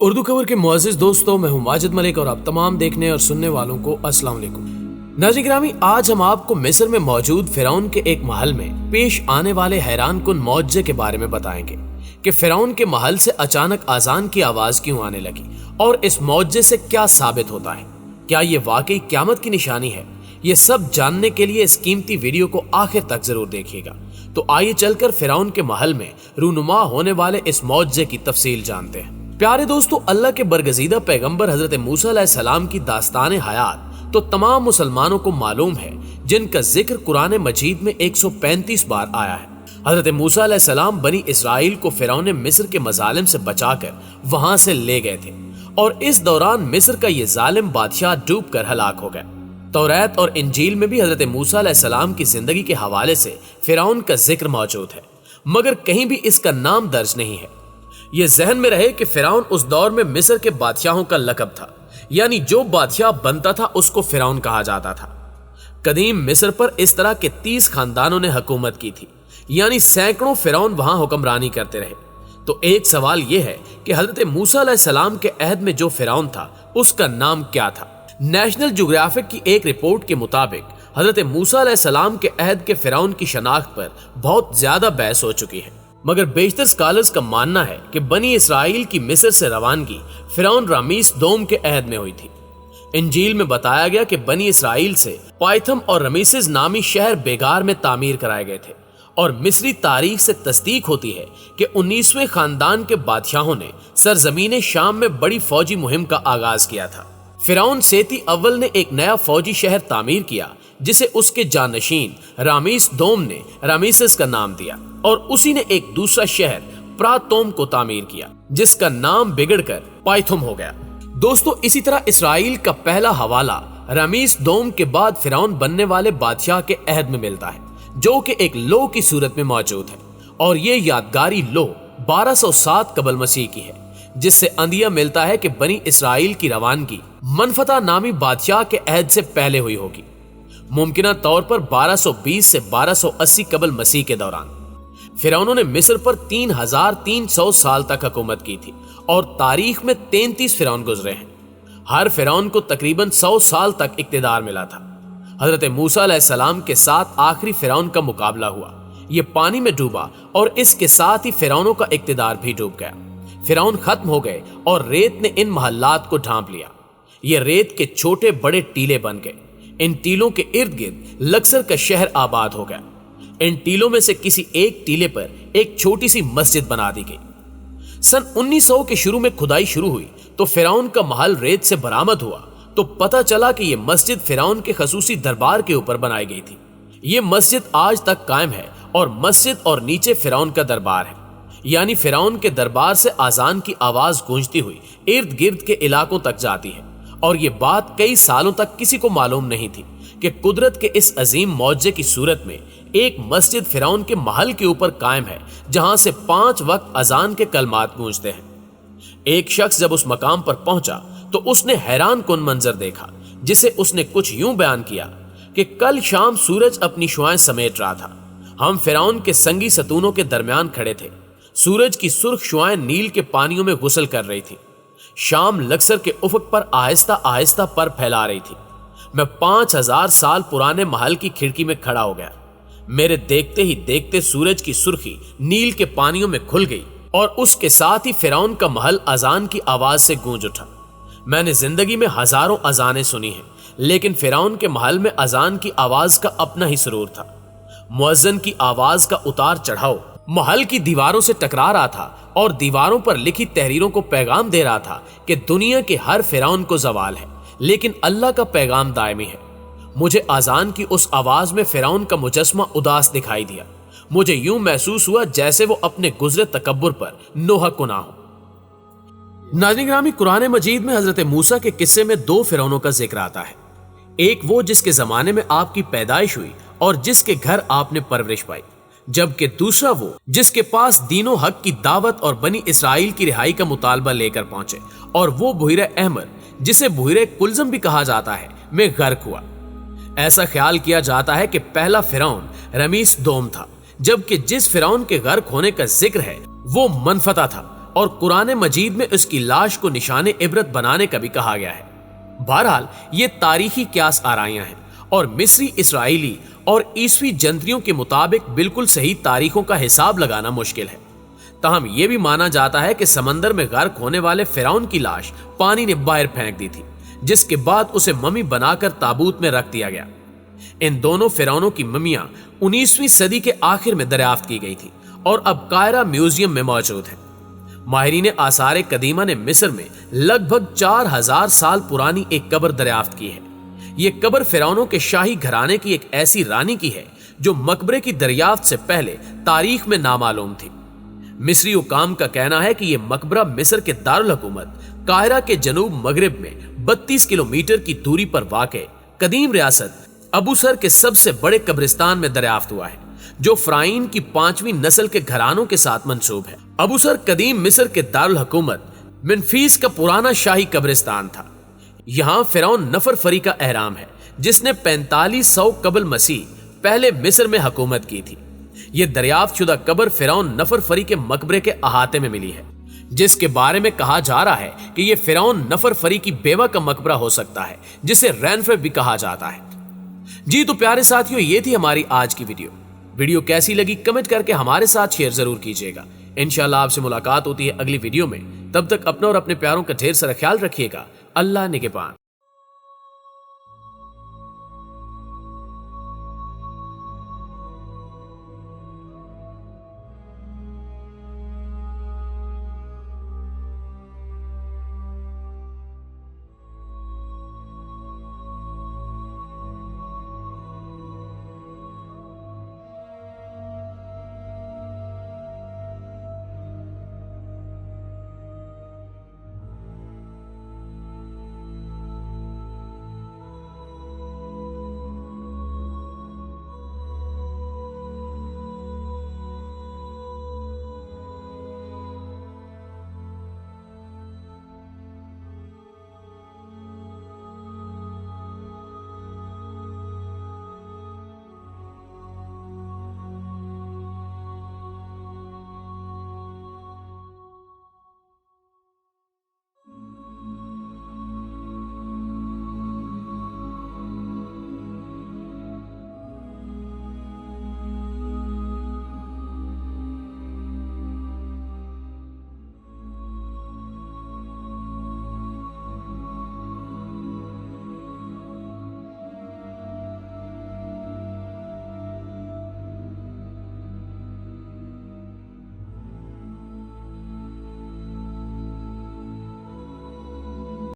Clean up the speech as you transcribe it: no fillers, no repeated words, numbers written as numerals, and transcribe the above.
اردو خبر کے معزز دوستوں، میں ہوں ماجد ملک اور آپ تمام دیکھنے اور سننے والوں کو السلام علیکم۔ ناظرین گرامی، آج ہم آپ کو مصر میں موجود فرعون کے ایک محل میں پیش آنے والے حیران کن معجزے کے بارے میں بتائیں گے کہ فرعون کے محل سے اچانک اذان کی آواز کیوں آنے لگی اور اس معجزے سے کیا ثابت ہوتا ہے۔ کیا یہ واقعی قیامت کی نشانی ہے؟ یہ سب جاننے کے لیے اس قیمتی ویڈیو کو آخر تک ضرور دیکھیے گا۔ تو آئیے چل کر فرعون کے محل میں رونما ہونے والے اس معجزے کی تفصیل جانتے ہیں۔ پیارے دوستو، اللہ کے برگزیدہ پیغمبر حضرت موسیٰ علیہ السلام کی داستان حیات تو تمام مسلمانوں کو معلوم ہے، جن کا ذکر قرآن مجید میں 135 بار آیا ہے۔ حضرت موسیٰ علیہ السلام بنی اسرائیل کو فرعون مصر کے مظالم سے بچا کر وہاں سے لے گئے تھے، اور اس دوران مصر کا یہ ظالم بادشاہ ڈوب کر ہلاک ہو گیا۔ توریت اور انجیل میں بھی حضرت موسیٰ علیہ السلام کی زندگی کے حوالے سے فرعون کا ذکر موجود ہے، مگر کہیں بھی اس کا نام درج نہیں ہے۔ یہ ذہن میں رہے کہ فرعون اس دور میں مصر کے بادشاہوں کا لقب تھا، یعنی جو بادشاہ بنتا تھا اس کو فرعون کہا جاتا تھا۔ قدیم مصر پر اس طرح کے 30 خاندانوں نے حکومت کی تھی، یعنی سینکڑوں فرعون وہاں حکمرانی کرتے رہے۔ تو ایک سوال یہ ہے کہ حضرت موسیٰ علیہ السلام کے عہد میں جو فرعون تھا اس کا نام کیا تھا؟ نیشنل جغرافک کی ایک رپورٹ کے مطابق حضرت موسیٰ علیہ السلام کے عہد کے فرعون کی شناخت پر بہت زیادہ بحث ہو چکی ہے، مگر بیشتر اسکالرز کا ماننا ہے کہ بنی اسرائیل کی مصر سے روانگی فرعون رامیس دوم کے عہد میں ہوئی تھی۔ انجیل میں بتایا گیا کہ بنی اسرائیل سے پائتھم اور رمیسز نامی شہر بیگار میں تعمیر کرائے گئے تھے، اور مصری تاریخ سے تصدیق ہوتی ہے کہ 19ویں خاندان کے بادشاہوں نے سرزمین شام میں بڑی فوجی مہم کا آغاز کیا تھا۔ فرعون سیتی اول نے ایک نیا فوجی شہر تعمیر کیا جسے اس کے جانشین رامیس دوم نے رامیسس کا نام دیا، اور اسی نے ایک دوسرا شہر پراتوم کو تعمیر کیا جس کا نام بگڑ کر پائتھم ہو گیا۔ دوستو، اسی طرح اسرائیل کا پہلا حوالہ رامیس دوم کے بعد فرعون بننے والے بادشاہ کے عہد میں ملتا ہے، جو کہ ایک لوح کی صورت میں موجود ہے، اور یہ یادگاری لوح 1207 قبل مسیح کی ہے، جس سے اندیہ ملتا ہے کہ بنی اسرائیل کی روانگی منفتح نامی بادشاہ کے عہد سے پہلے ہوئی ہوگی، ممکنہ طور پر 1220 سے 1280 قبل مسیح کے دوران۔ فرعونوں نے مصر پر 3300 سال تک حکومت کی تھی، اور تاریخ میں 33 فرعون گزرے ہیں۔ ہر فرعون کو تقریباً 100 سال تک اقتدار ملا تھا۔ حضرت موسیٰ علیہ السلام کے ساتھ آخری فرعون کا مقابلہ ہوا، یہ پانی میں ڈوبا، اور اس کے ساتھ ہی فرعونوں کا اقتدار بھی ڈوب گیا۔ فرعون ختم ہو گئے اور ریت نے ان محلات کو ڈھانپ لیا۔ یہ ریت کے چھوٹے بڑے ٹیلے بن گئے۔ ان ٹیلوں کے ارد گرد لکسر کا شہر آباد ہو گیا۔ ان ٹیلوں میں سے کسی ایک ٹیلے پر ایک چھوٹی سی مسجد بنا دی گئی۔ سن 1900 کے شروع میں کھدائی شروع ہوئی تو فرعون کا محل ریت سے برآمد ہوا، تو پتہ چلا کہ یہ مسجد فرعون کے خصوصی دربار کے اوپر بنائی گئی تھی۔ یہ مسجد آج تک قائم ہے، اور مسجد اور نیچے فرعون کا دربار ہے، یعنی فرعون کے دربار سے اذان کی آواز گونجتی ہوئی ارد گرد کے علاقوں تک جاتی ہے۔ اور یہ بات کئی سالوں تک کسی کو معلوم نہیں تھی کہ قدرت کے اس عظیم معجزے کی صورت میں ایک مسجد فرعون کے محل کے اوپر قائم ہے، جہاں سے 5 وقت اذان کے کلمات گونجتے ہیں۔ ایک شخص جب اس مقام پر پہنچا تو اس نے حیران کن منظر دیکھا، جسے اس نے کچھ یوں بیان کیا کہ کل شام سورج اپنی شعائیں سمیٹ رہا تھا۔ ہم فرعون کے سنگی ستونوں کے درمیان کھڑے تھے۔ سورج کی سرخ شعائیں نیل کے پانیوں میں غسل کر رہی تھی۔ شام لکسر کے افق پر آہستہ آہستہ پر پھیلا رہی تھی۔ میں 5000 سال پرانے محل کی کھڑکی میں کھڑا ہو گیا۔ میرے دیکھتے ہی دیکھتے سورج کی سرخی نیل کے پانیوں میں کھل گئی، اور اس کے ساتھ ہی فرعون کا محل اذان کی آواز سے گونج اٹھا۔ میں نے زندگی میں ہزاروں اذانیں سنی ہیں، لیکن فرعون کے محل میں اذان کی آواز کا اپنا ہی سرور تھا۔ مؤذن کی آواز کا اتار چڑھاؤ محل کی دیواروں سے ٹکرا رہا تھا، اور دیواروں پر لکھی تحریروں کو پیغام دے رہا تھا کہ دنیا کے ہر فرعون کو زوال ہے، لیکن اللہ کا پیغام دائمی ہے۔ مجھے اذان کی اس آواز میں فرعون کا مجسمہ اداس دکھائی دیا۔ مجھے یوں محسوس ہوا جیسے وہ اپنے گزرے تکبر پر نوحہ کنا ہو۔ ناظرین گرامی، قرآن مجید میں حضرت موسیٰ کے قصے میں 2 فرعونوں کا ذکر آتا ہے۔ ایک وہ جس کے زمانے میں آپ کی پیدائش ہوئی اور جس کے گھر آپ نے پرورش پائی، جبکہ دوسرا وہ جس کے پاس دین و حق کی دعوت اور بنی اسرائیل کی رہائی کا مطالبہ لے کر پہنچے، اور وہ بحیرہ احمر، جسے بحیرہ کلزم بھی کہا جاتا ہے، میں غرق ہوا۔ ایسا خیال کیا جاتا ہے کہ پہلا فرعون رمیس دوم تھا، جبکہ جس فرعون کے غرق ہونے کا ذکر ہے وہ منفتح تھا، اور قرآن مجید میں اس کی لاش کو نشان عبرت بنانے کا بھی کہا گیا ہے۔ بہرحال یہ تاریخی قیاس آرائیاں ہیں اور مصری، اسرائیلی اور عیسوی جنتریوں کے مطابق بالکل صحیح تاریخوں کا حساب لگانا مشکل ہے۔ تاہم یہ بھی مانا جاتا ہے کہ سمندر میں غرق ہونے والے فرعون کی لاش پانی نے باہر پھینک دی تھی، جس کے بعد اسے ممی بنا کر تابوت میں رکھ دیا گیا۔ ان دونوں فرعونوں کی ممیاں 19ویں صدی کے آخر میں دریافت کی گئی تھی اور اب قاہرہ میوزیم میں موجود ہیں۔ ماہرین آثار قدیمہ نے مصر میں لگ بھگ 4000 سال پرانی ایک قبر دریافت کی ہے۔ یہ قبر فرعونوں کے شاہی گھرانے کی ایک ایسی رانی کی ہے جو مقبرے کی دریافت سے پہلے تاریخ میں نامعلوم تھی۔ مصری حکام کا کہنا ہے کہ یہ مقبرہ مصر کے دارالحکومت قاہرہ کے جنوب مغرب میں 32 کلومیٹر کی دوری پر واقع قدیم ریاست ابو سر کے سب سے بڑے قبرستان میں دریافت ہوا ہے، جو فرعین کی 5ویں نسل کے گھرانوں کے ساتھ منسوب ہے۔ ابو سر قدیم مصر کے دارالحکومت منفیس کا پرانا شاہی قبرستان تھا۔ یہاں فرعون نفر فری کا احرام ہے، جس نے 4500 قبل مسیح پہلے مصر میں حکومت کی تھی۔ یہ دریافت شدہ قبر فرعون نفر فری کے مقبرے کے احاطے میں ملی ہے، جس کے بارے میں کہا جا رہا ہے کہ یہ فرعون نفر فری کی بیوہ کا مقبرہ ہو سکتا ہے، جسے رینفر بھی کہا جاتا ہے۔ جی تو پیارے ساتھیوں، یہ تھی ہماری آج کی ویڈیو کیسی لگی کمنٹ کر کے ہمارے ساتھ شیئر ضرور کیجیے گا۔ انشاءاللہ آپ سے ملاقات ہوتی ہے اگلی ویڈیو میں۔ تب تک اپنا اور اپنے پیاروں کا ڈھیر سارا خیال رکھیے گا۔ اللہ نگہبان۔